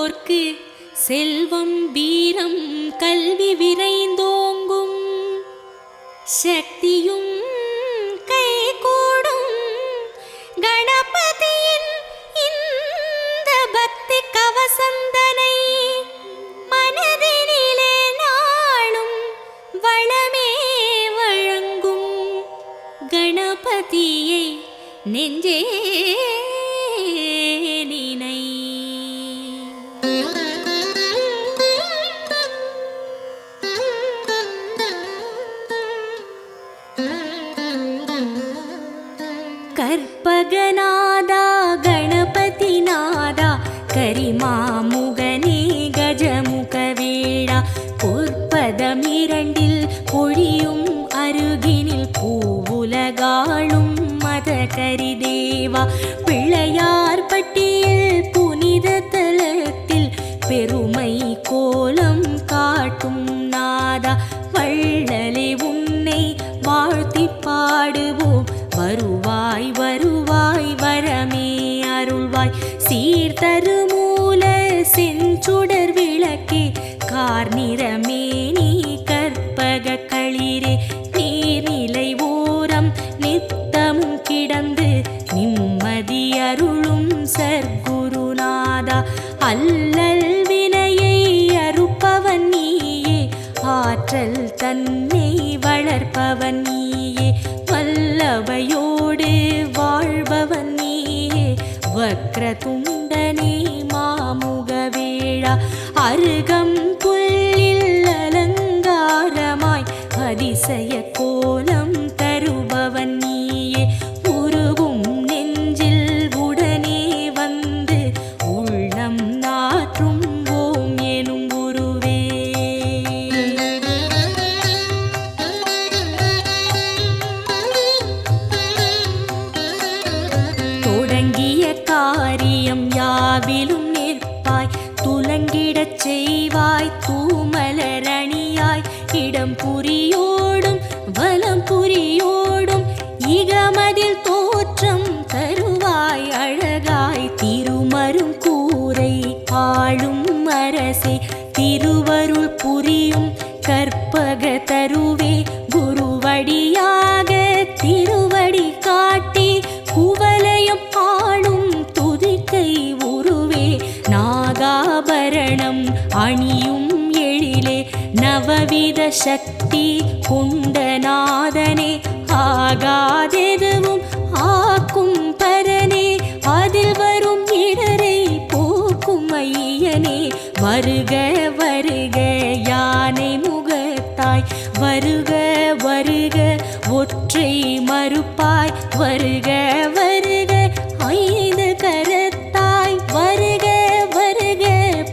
வாழ்வோர்க்கு செல்வம் வீரம் கல்வி விரைந்தோங்கும், சக்தியும் கைகூடும். கணபதியின் இந்த பக்தி கவசந்தனை மனதினிலே நாளும் வளமே வழங்கும். கணபதியை நெஞ்சே நினை. கற்பகநாதா கணபதிநாதா கரிமாமுகனே கஜமுகவேளா, பொற்பதமிரண்டில் பொழியும் அருகினில் பூவுலகாளும் மத கரிதேவா, பிள்ளையார் பட்டியில் புனித தலத்தில் பெருமை கோலம் காட்டும் நாதா, வள்ளலே உன்னை வாழ்த்தி பாடுவோம். வருவாய் வருவாய் வரமே அருள்வாய், சீர்தருமூல செஞ்சுடர் விளக்கே கார்நிறமே நீ கற்பக களிரே, நீர்நிலை ஓரம் நித்தமும் கிடந்து நிம்மதி அருளும் சர்க்குருநாதா, அல்லல் வினையை அறுப்பவன் நீயே, ஆற்றல் தன்னை வளர்ப்பவன் நீயே, வல்லவையோடு வாழ்பவன் நீயே, வக்ரதுண்டனே மாமுகவேளா, அருகம் புல்லில் அலங்காரமாய் அதிசய கோலம் தருபவன் நீயே, உருகும் நெஞ்சில் உடனே வந்து உள்ளம் நாற்றும் ஓம் எனும் குருவே. தொடங்கிய காரியம் யாவிலும் நிற்பாய், துலங்கிடச் செய்வாய் தூமலரணியாய், இடம் புரியோடும் வலம் புரியோடும் இகமதில் தோற்றம் தருவாய் அழகாய், திருமரும் கூரை ஆளும் அரசே, திருவருள் புரியும் கற்பக தருவே, குருவடியாக திருவடி காட்டி குவலயம் ஆளும் துதிக்கை உருவே, நாகாபரணம் அணியும் எழிலே, நவவித சக்தி கொண்ட நாதனே, ஆகாதெதுவும் ஆக்கும் பரனே, அதில் வரும் இடரை போக்கும் ஐயனே, வருக வருக யானை முகத்தாய், வருக வருக ஒற்றை மறுப்பாய், வருக வருக ஐந்து கரத்தாய், வருக வருக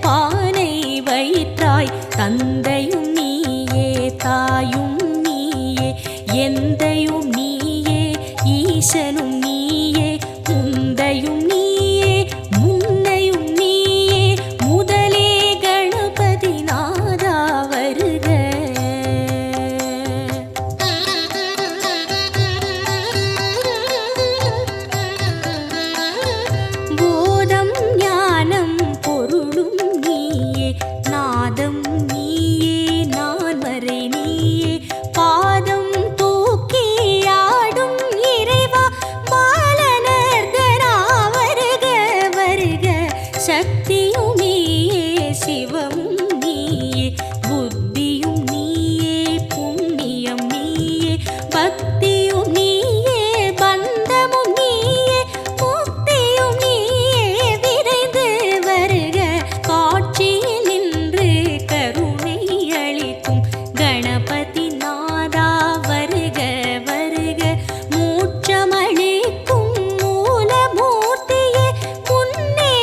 பானை வயிற்றாய், தந்தையும் நீயே தாயும் நீயே எந்தையும் நீயே ஈசனும் நீயே, முந்தையும் நீயே முன்னையும் நீயே, முதலே கணபதி நாதா வருக. போதம் ஞானம் பொருளும் நீயே, நாதம் நீயே நான்மறை நீயே, பாதம் தூக்கி ஆடும் இறைவா பாலனர்தனா வருக வருக, சக்தியும் நீயே சிவமும் நீயே, புத்தியும் நீயே புண்ணியம் நீயே, பக்தியும் நீயே பந்தமும் நீயே, முக்தியும் நீயே விரைந்து வருக, காட்சியில் நின்று கருணை அளிக்கும் கணபதி நாதா வருக வருக, மூச்சமளிக்கும் மூலமூர்த்தியே முன்னே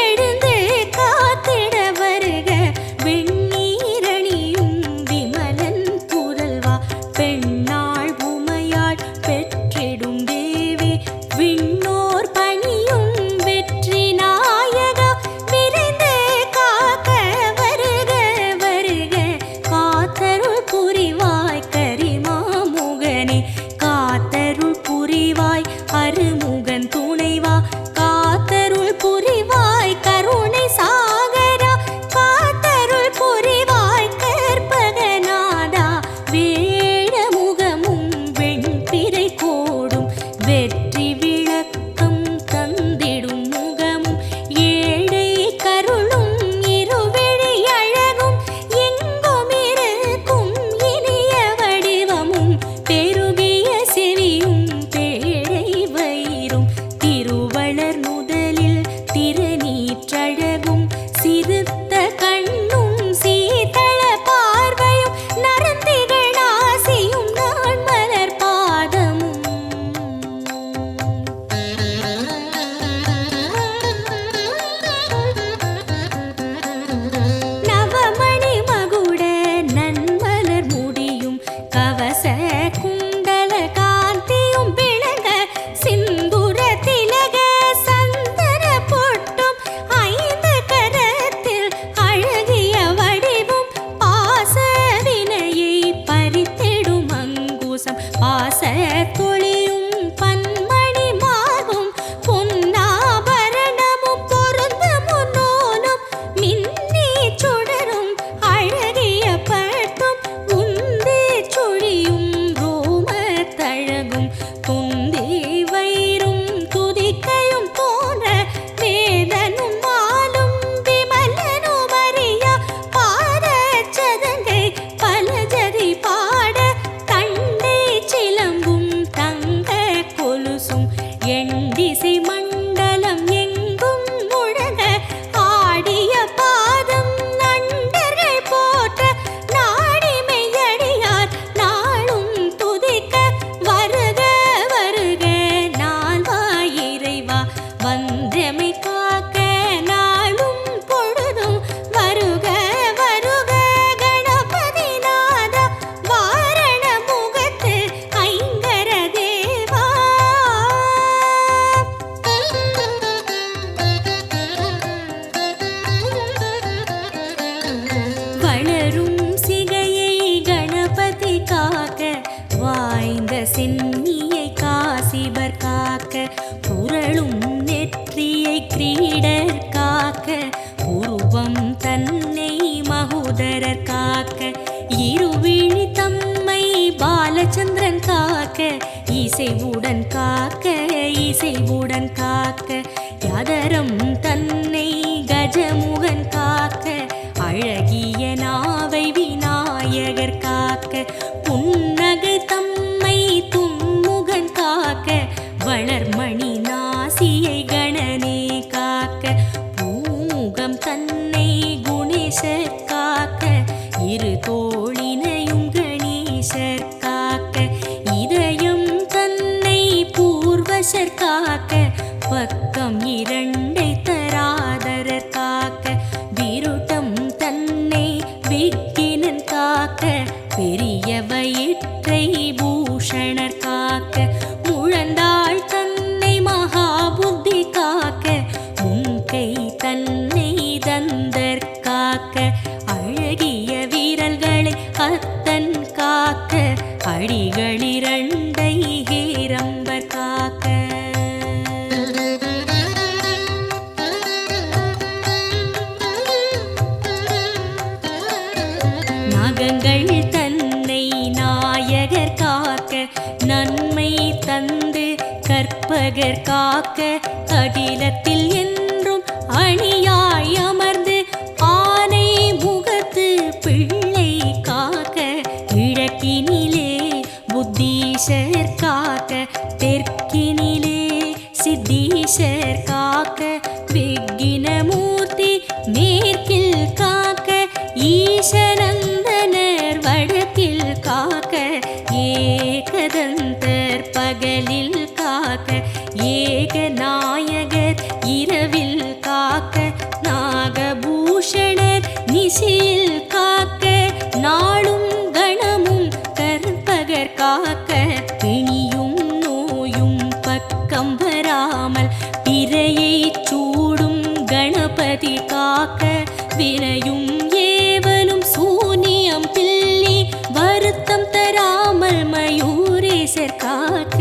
எழுந்து காத்திட வருக, சிறுத்த கண்ணும் சீதள பார்வையும் நரந்திகள் ஆசியும் நான் மலர் பாதமும் நவமணி மகுட நன்மலர் முடியும் கவச குண்டல காந்தியும் விளங்க சிந்துர திலக சந்தன பொட்டும் ஐந்து கரத்தில் அழகிய வடிவும் பாச வினையை பறித்திடும் அங்குசம் பாச தொழியும் பன்மணி மார்பும் பொன்னாபரணமும் பொருந்த முன்னோலும் மின்னி சுடரும் அழகிய பட்டும் உந்தி சுழியும் ரோம தழகும் துந்தி வயிறும் துதிக்கையும் தோன்ற வேதனும் மாலும் விமலனும் அறியா பாத சதங்கை பல ஜதி பாட தண்டை சிலம்பும் தங்க கொலுசும் எண்டிசை மண்டலம் எங்கும் முழங்க ஆடிய பாதம் நண்டர்கள் போற்ற நாடி மெய்யடியார் நாளும் துதிக்க வருக வருக நால்வாய் இறைவா வந்தமை காக்க நாளும் பொழுதும் வருக வருக கணபதி நாதா வாரண முகத்து ஐங்கர தேவா வளரும் சிகையை கணபதி காக்க வாய்ந்த சென்னியை காசிபர் காக்க புரளும் நெற்றியை கிரீடர் காக்க உருவம் தன்னை மகோதரர் காக்க இருவிழி தம்மை பாலச்சந்திரன் காக்க இசைவுடன் காக்க இசைவுடன் காக்க யதரம் தன்னை கஜமுகன் காக்க அழகிய நாவை விநாயகர் காக்க புன்னகை தம்மை துன்முகன் காக்க வளர்மணி நாசியை கணனே காக்க பூமுகம் தன்னை குணேசர் காக்க இரு தோழினையும் கணேசர் காக்க இதயம் தன்னை பூர்வசர் காக்க பக்கம் இரண்டை தராதரர் காக்க விருட்டம் தன்னை விக்கினன் காக்க பெரிய வயிற்றை பூஷணர் காக்க முழந்தாள் தன்னை மகாபுத்தி காக்க முன்கை தன்னை தந்தர் காக்க அழகிய வீரல்களை அத்தன் காக்க அடிகளிரண்டை ஹேரம்பர் காக்க நகங்கள் தன்னை நாயகர் காக்க நன்மை தந்து கற்பகர் காக்க அகிலத்தில் என்றும் அணியாய் அமர்ந்து ஆனை முகத்து பிள்ளை காக்க கிழக்கினிலே புத்தீஷர் காக்க தெற்கினிலே சித்தீஷர் காக்க விக்கினமூர்த்தி மேற்கில் காக்க ஈசநந்தனர் வடக்கில் காக்க ஏகதந்தர் பகலில் காக்க ஏகநாயகர் இரவில் காக்க நாகபூஷணர் நிசியில் காக்க நாளும் கணமும் கற்பகர் காக்க பிணியும் நோயும் பக்கம் வராமல் பிறையை சூடும் கணபதி காக்க வினையும் ஏவலும் சூனியம் பில்லி வருத்தம் தராமல் மயூரேசர் காக்க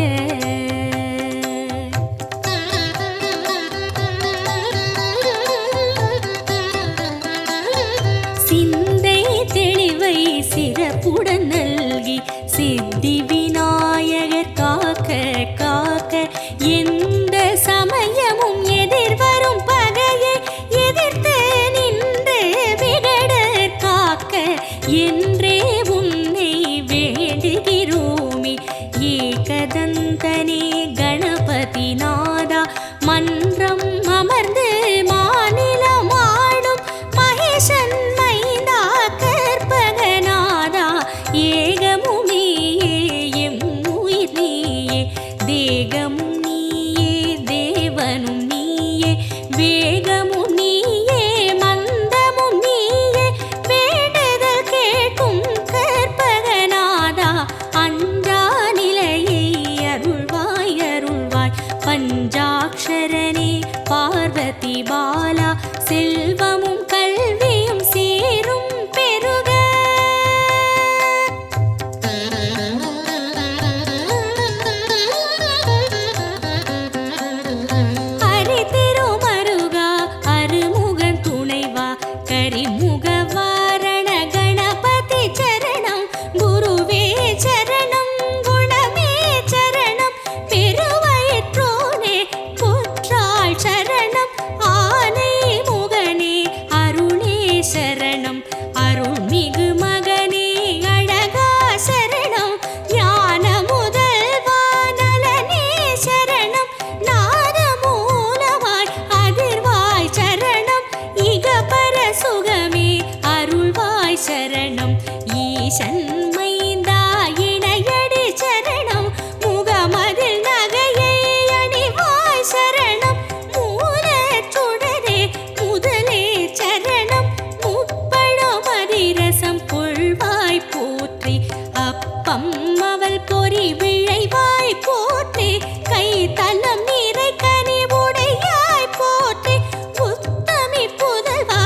சிந்தை தெளிவை சிறப்புடன் நல்கி சித்தி விநாயகர் காக்க காக்க எந்த சமயமும் எதிர்வரும் பகையை எதிர்த்து நின்று ஈசன்மைந்தா இணையடி சரணம் முகமதில் நகையை அணிவாய் சரணம் மூலச் சுடரே முதலே சரணம் முப்பழம் அதிரசம் கொள்வாய் போற்றி அப்பம் அவள் பொறி விழைவாய் போற்றி கை தலம் நீரை கனிவுடையாய் போற்றி உத்தமி புதல்வா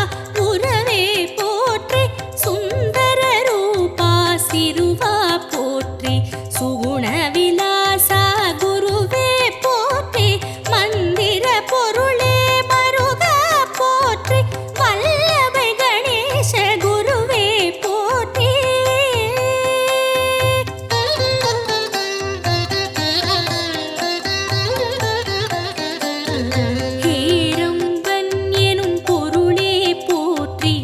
உறவே போற்றி சுந்தர ரூபா சிறுவா போற்றி சுகுண விலாசா குருவே போற்றி மந்திர பொருளே மருகா போற்றி வல்லபை கணேச குருவே போற்றி ஹேரம்பன் எனும் பொருளே போற்றி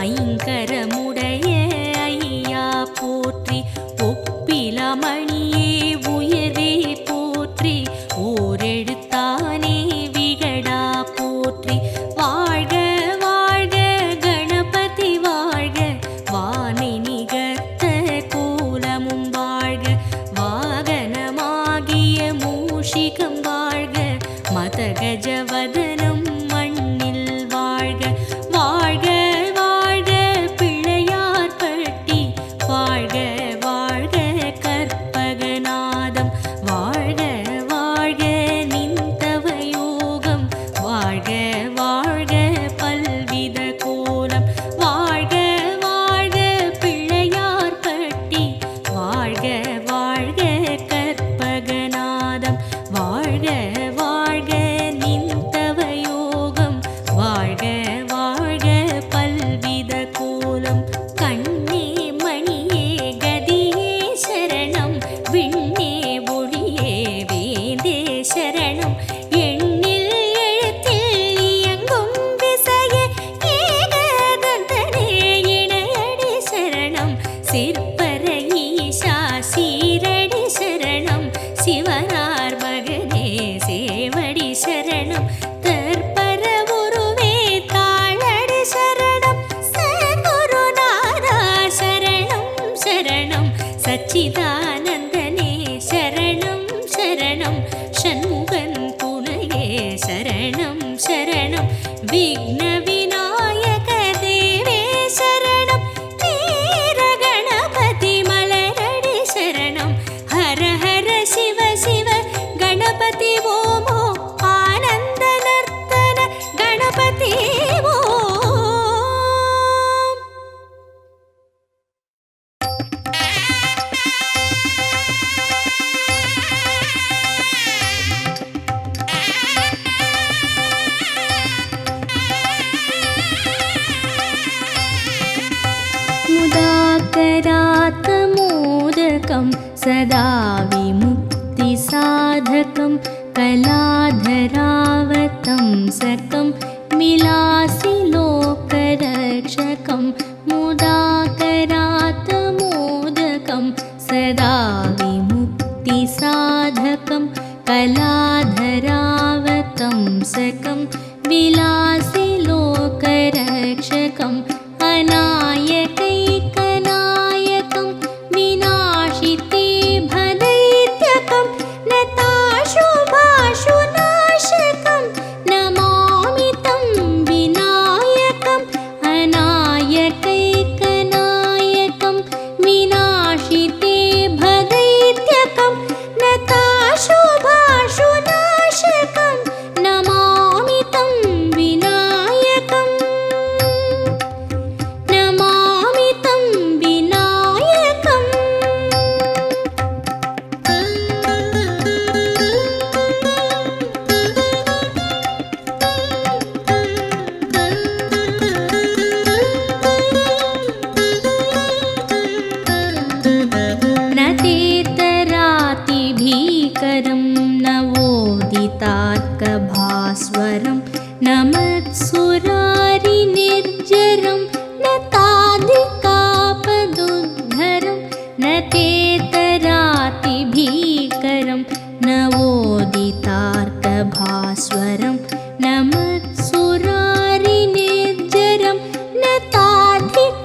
ஐங்கரமுடைய ஐயா போற்றி ஒப்பிலமணியே உயர்வே போற்றி ஓரெழுத்தானே விகடா போற்றி வாழ்க வாழ்க கணபதி வாழ்க வானை நிகர்த்த கோலமும் வாழ்க வாகனமாகிய மூஷிகம் வாழ்க மதகஜவதனம் மண்ணில் வாழ்க வாழ்க வாழ்க பிள்ளையார் பட்டி வாழ்க வாழ்க கற்பகநாதம் வாழ்க வாழ்க நின்றவ யோகம் வாழ்க வாழ்க பல்வித கோலம் வாழ்க வாழ்க பிள்ளையார் பட்டி வாழ்க வாழ்க கற்பகநாதம் வாழ்க வாழ்க நின்றவ யோகம் வாழ்க வாழ்க பல்வித கோலம் கண்ணே மணியே கதியே சரணம் விண்ணே ஒளியே வேந்தே சரணம் எண்ணில் எழுத்தில் இயங்கும் விசையே ஏகதந்தனே இணையடி சரணம் சிற்பர ஈசா சீரடி சரணம் சிவனார் மகனே சேவடி சரணம் தற்பர உருவே தாளடி சரணம் சகுருநாதா சரணம் சரணம் சச்சிதானந்தனே சரணம் சரணம் ஷண்முகன் துணையே சரணம் சரணம் விக்ன விநாயக தேவே சரணம் வீர கணபதி மலரடி சரணம் ஹர ஹர சிவ சிவ கணபதி ஓமோ ஆனந்த நர்த்தன கணபதி ஓம் मुदाकरात्मोदकं सदा विमुक्तिसाधकं कलाधरावतं सकं मिलासि लोकरक्षकं मुदाकरात्मोदकं सदा विमुक्तिसाधकं कलाधरावतं सकं विलासि लोकरक्षकम् अनायकैकनायकं विनाशिते भदैत्यकं नताशुभाशुनाशकं नमामि तं विनायकम् अनायकैकनायकं विनाशिते भदैत्यकं नताशुभाशुनाशकं नमामि तं विनायकम् नमामि तं विनायकम् न तेतरातिभीकरं नवोदितात्कभास्वरं न मत्सुरारिनिर्जरं न ताधिकापदुद्धरं न तेतरातिभीकरं नवोदितार्कभास्वरं न मत्सुरारिनिर्जरं न ताधिकापदुद्धरं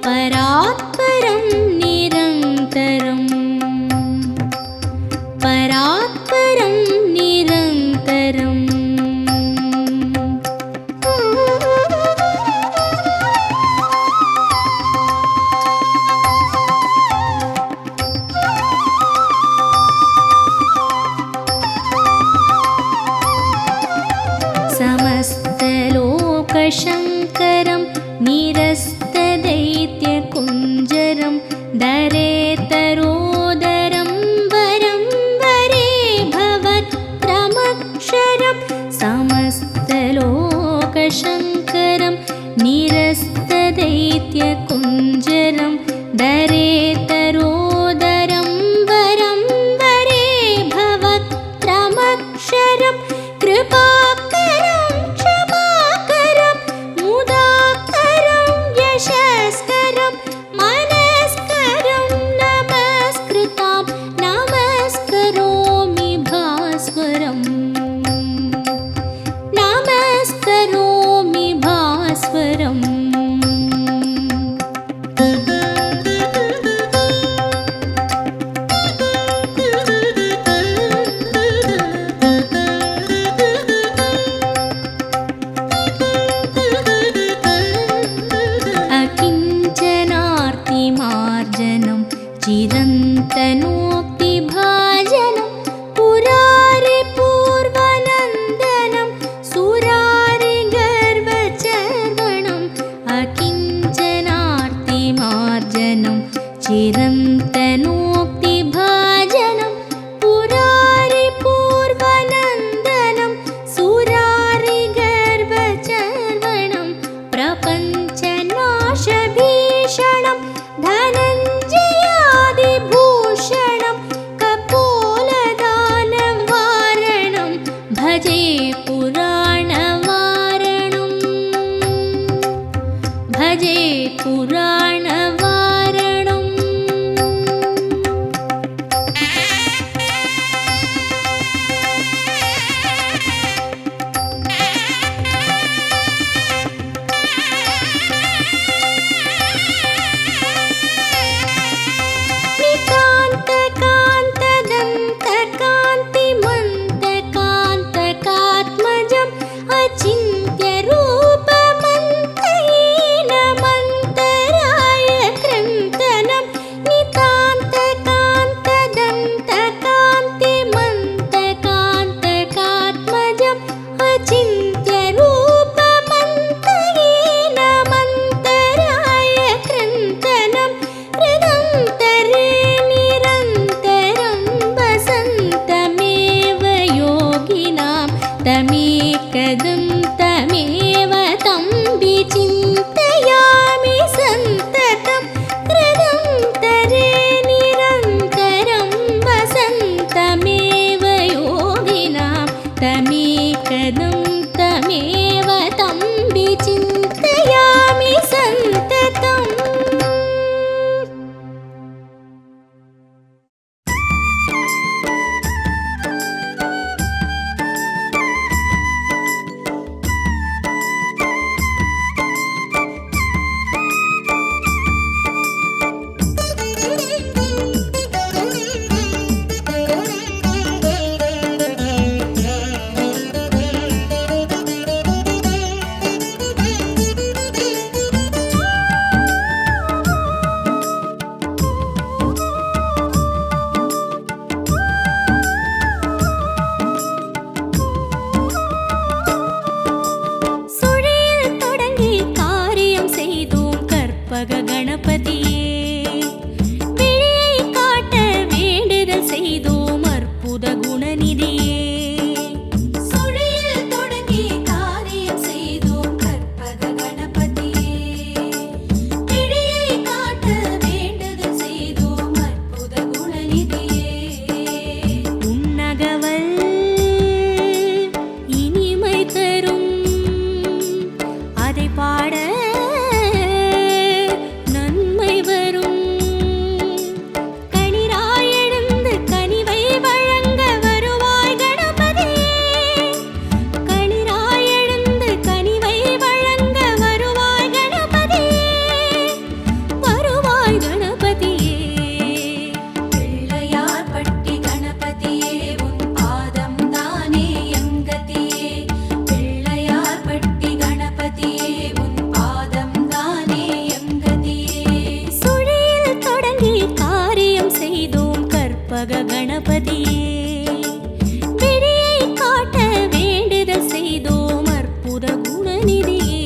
परात्परं निरन्तरम् परात्परं निरन्तरम् समस्तलोकशङ्करं निरस्तदैत्यकुञ्जरं दरेतरोदरं वरं वरे भवत्रमक्षरं समस्तलोकशङ्करं निरस्तदैत्यकुञ्जरं दरेतरोदरं वरं वरे भवत्रमक्षरं कृपाकरं क्षमाकरं मुदाकरं यशस्करं मनस्करं नमस्कृतां नमस्करोमि भास्वरम् नमस्करोमि भास्वरम् अकिञ्चनार्तिमार्जनं चिरन्तनोक्तिभाजनं पुरारिपूर्वनन्दनं सुरारिगर्वचर्वणम् अकिञ्चनार्तिमार्जनं चिरन्तनोक्तिभाजनं पुरारिपूर्वनन्दनं सुरारिगर्वचर्वणं प्रपञ्चनाशभीषणं धनञ्जयादिभूषणं कपोलदानवारणं भजे पुराणवारणं भजे पुराणवारणम् नितान्तकान्तदन्तकान्तिमन्तकान्तकात्मजम् अचिन्त्यरूपमन्तहीनमन्तराय कृन्तनं नितान्तकान्तदन्तकान्तिमन्तकान्तकात्मजम् अचिन्त्यरूपमन्तहीनमन्तराय कृन्तनं हृदन्तरे निरन्तरं वसन्तमेव योगिनां तमेकदं तमेव तं विचिन्तयामि सन्ततं हृदन्तरे निरन्तरं वसन्तमेव योगिनां तमेकदं तमेव तं विचिन्तयामि सन्ततम् பாட நன்மை வரும். கணபதியே விழியை காட்ட வேண்டுதல் செய்தோம் அற்புத குணநிதியே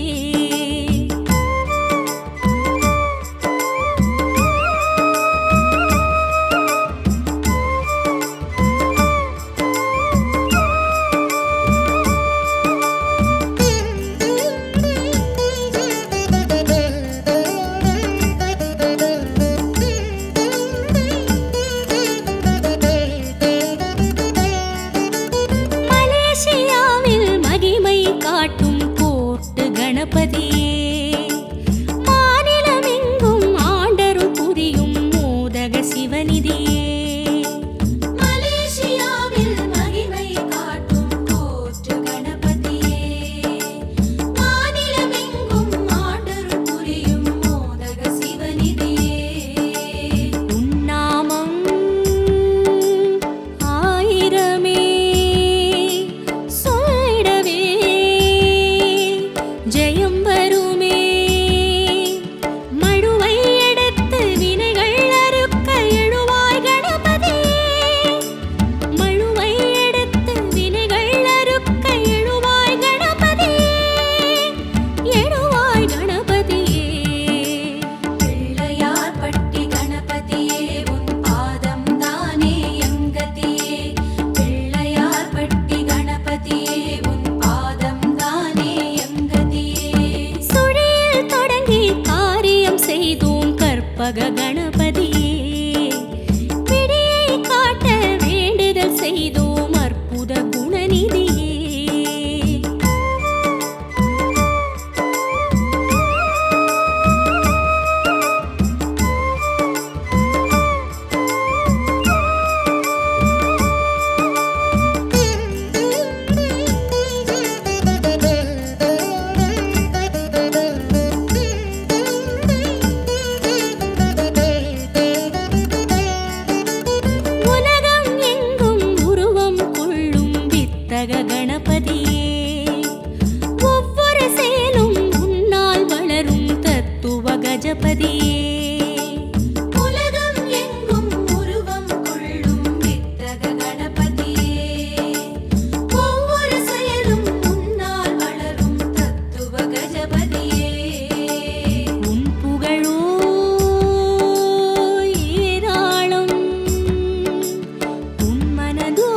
கணபதியே மாநிலமெங்கும் ஆண்டருள் புரியும் மோதக சிவநிதியே மலேசியாவில் மகிமை காட்டும் போற்று கணபதியே மாநிலமெங்கும் ஆண்டருள் புரியும் மோதக சிவநிதியே உன்னாமம் ஆயிரமே சொல்லிடவே ஜெயம் வருமே மழுவை எடுத்து வினைகள் அறுக்க எழுவாய் கணபதியே மழுவை எடுத்து வினைகள் அறுக்க எழுவாய் கணபதியே எழுவாய் கணபதியே பிள்ளையார் பட்டி கணபதியே உன் பாதம் தானே எங்கதியே பிள்ளையார் பட்டி கணபதியே உன் பாதம் தானே சுழியில் தொடங்கி காரியம் செய்தோம் கற்பக கணபதியே விழியை காட்ட வேண்டுதல் செய்தோம் அற்புத குணநிதியே கணபதியே ஒவ்வொரு செயலும் உன்னால் வளரும் தத்துவ கஜபதியே உலகம் எங்கும் உருவம் கொள்ளும் வித்தக கணபதியே ஒவ்வொரு செயலும் உன்னால் வளரும் தத்துவ கஜபதியே உன் புகழோ ஏராளம் உன் மனதோ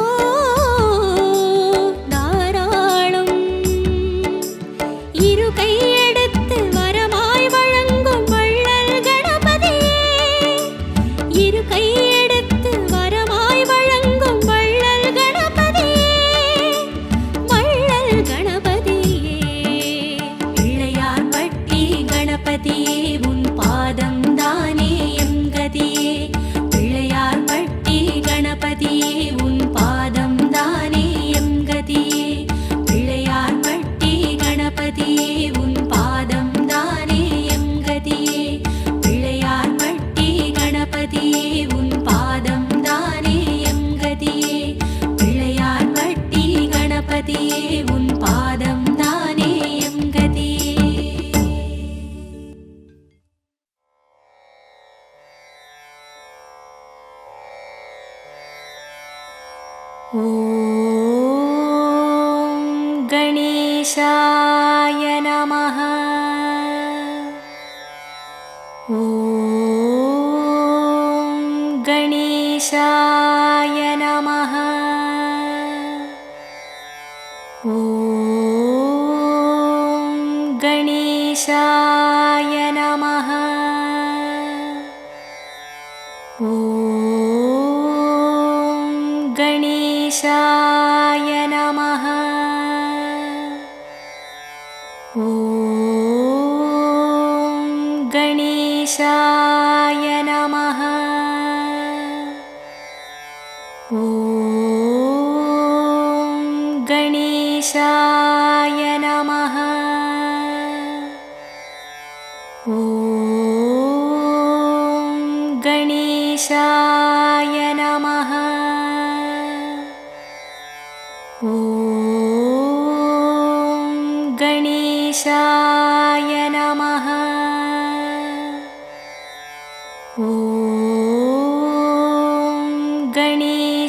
உன் பாதம் தானே எம் கதியே பிள்ளையார் பட்டி கணபதியே உன் பாதம் தானே எம் கதியே பிள்ளையார் பட்டி கணபதியே உன் பாதம் தானே எம் கதியே பிள்ளையார் பட்டி கணபதியே உன் பாதம் தானே எம் கதியே பிள்ளையார் பட்டி கணபதியே உன் பாதம் தானே எம் கதியே ஓம் கணேசாய நமः ஓம் கணேசாய நமः ஓம் கணேசாய நமः गणेशाय नमः ॐ गणेशाय नमः ॐ गणेशाय नमः ॐ गणेशाय नमः ॐ गणेशाय नमः ॐ गणेशाय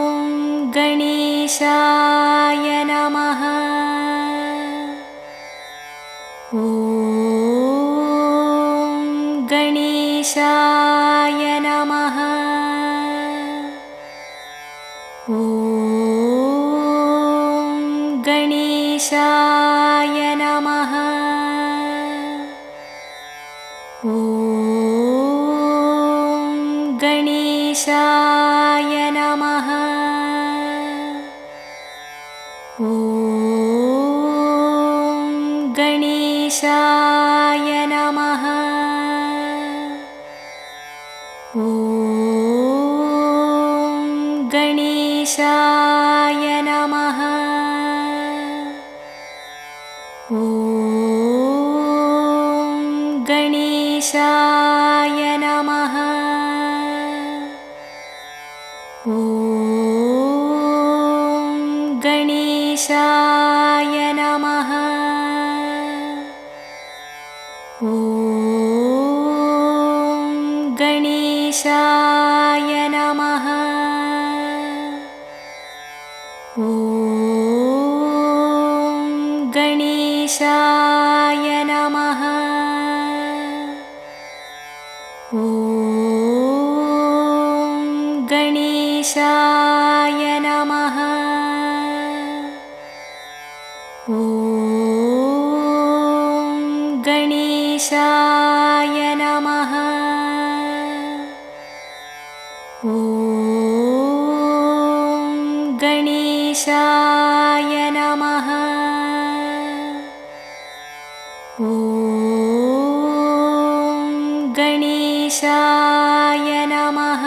गणेशाय नमः। ॐ गणेशाय नमः। ॐ गणेशाय नमः। ॐ गणेशाय नमः। ॐ गणेशाय नमः। ॐ गणेशाय नमः। ॐ गणेशाय नमः। ॐ गणेशाय नमः। ॐ गणेशाय नमः। ॐ गणेशाय नमः। ॐ गणेशाय नमः। ॐ गणेशाय नमः। ॐ गणेशाय नमः। ॐ गणेशाय नमः।